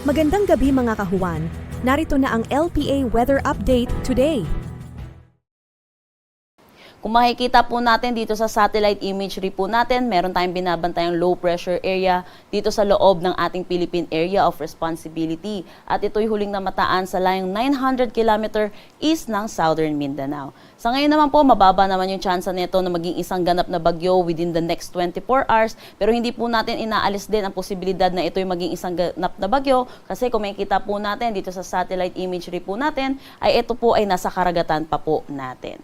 Magandang gabi mga kahuwan. Narito na ang LPA Weather Update today. Kung makikita po natin dito sa satellite imagery po natin, meron tayong binabantayang low pressure area dito sa loob ng ating Philippine Area of Responsibility. At ito'y huling namataan sa layong 900 km east ng Southern Mindanao. Sa ngayon naman po, mababa naman yung tsansa nito na maging isang ganap na bagyo within the next 24 hours. Pero hindi po natin inaalis din ang posibilidad na ito'y maging isang ganap na bagyo kasi kung makikita po natin dito sa satellite imagery po natin, ay ito po ay nasa karagatan pa po natin.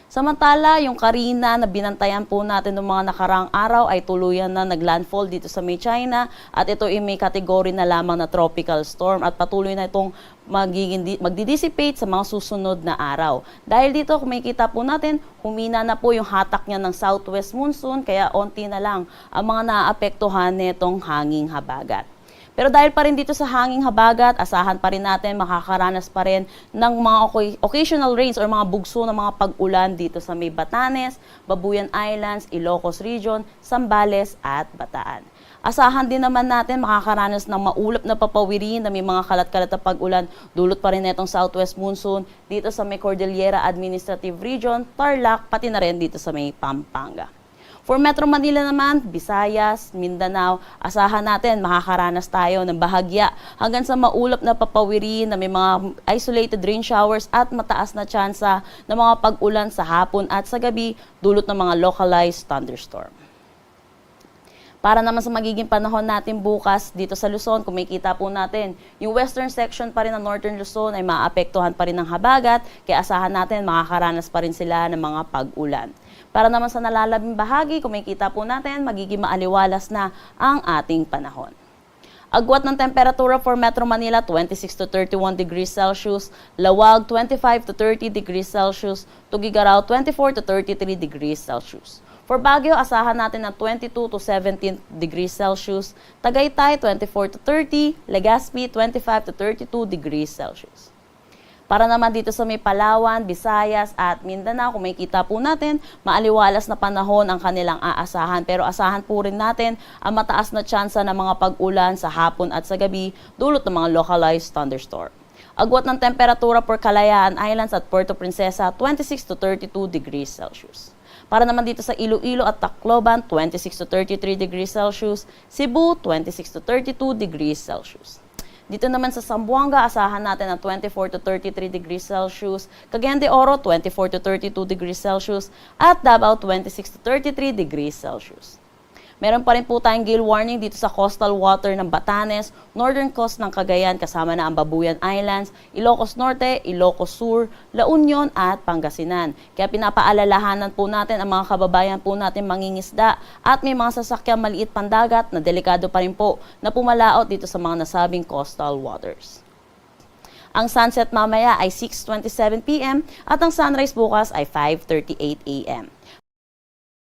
Samantala, yung Carina na binantayan po natin ng mga nakaraang araw ay tuluyan na naglandfall dito sa May China at ito ay may kategory na lamang na tropical storm at patuloy na itong magdi-dissipate sa mga susunod na araw. Dahil dito, kung makikita po natin, humina na po yung hatak niya ng southwest monsoon kaya onti na lang ang mga naaapektuhan nitong hanging habagat. Pero dahil pa rin dito sa hanging habagat, asahan pa rin natin, makakaranas pa rin ng mga occasional rains or mga bugso ng mga pag-ulan dito sa may Batanes, Babuyan Islands, Ilocos Region, Zambales at Bataan. Asahan din naman natin makakaranas ng maulap na papawirin na may mga kalat-kalat na pag-ulan dulot pa rin itong southwest monsoon dito sa may Cordillera Administrative Region, Tarlac, pati na rin dito sa may Pampanga. For Metro Manila naman, Visayas, Mindanao, asahan natin makakaranas tayo ng bahagya hanggang sa maulap na papawirin na may mga isolated rain showers at mataas na tsansa ng mga pag-ulan sa hapon at sa gabi dulot ng mga localized thunderstorm. Para naman sa magiging panahon natin bukas dito sa Luzon, kung makikita po natin, yung western section pa rin ng northern Luzon ay maapektuhan pa rin ng habagat, kaya asahan natin makakaranas pa rin sila ng mga pag-ulan. Para naman sa nalalabing bahagi, kung makikita po natin, magiging maaliwalas na ang ating panahon. Agwat ng temperatura for Metro Manila, 26 to 31 degrees Celsius, Lawag, 25 to 30 degrees Celsius, Tugigaraw, 24 to 33 degrees Celsius. For Baguio, asahan natin ng 22 to 17 degrees Celsius, Tagaytay, 24 to 30, Legazpi, 25 to 32 degrees Celsius. Para naman dito sa may Palawan, Visayas at Mindanao, kung makikita po natin, maaliwalas na panahon ang kanilang aasahan. Pero asahan po rin natin ang mataas na tsansa ng mga pag-ulan sa hapon at sa gabi dulot ng mga localized thunderstorm. Agwat ng temperatura for Kalayaan Islands at Puerto Princesa, 26 to 32 degrees Celsius. Para naman dito sa Iloilo at Tacloban, 26 to 33 degrees Celsius. Cebu, 26 to 32 degrees Celsius. Dito naman sa Zamboanga, asahan natin ang 24 to 33 degrees Celsius, Cagayan de Oro, 24 to 32 degrees Celsius, at Davao, 26 to 33 degrees Celsius. Meron pa rin po tayong gale warning dito sa coastal water ng Batanes, northern coast ng Cagayan kasama na ang Babuyan Islands, Ilocos Norte, Ilocos Sur, La Union at Pangasinan. Kaya pinapaalalahanan po natin ang mga kababayan po natin mangingisda at may mga sasakyang maliit pandagat na delikado pa rin po na pumalaot dito sa mga nasabing coastal waters. Ang sunset mamaya ay 6:27 p.m. at ang sunrise bukas ay 5:38 a.m.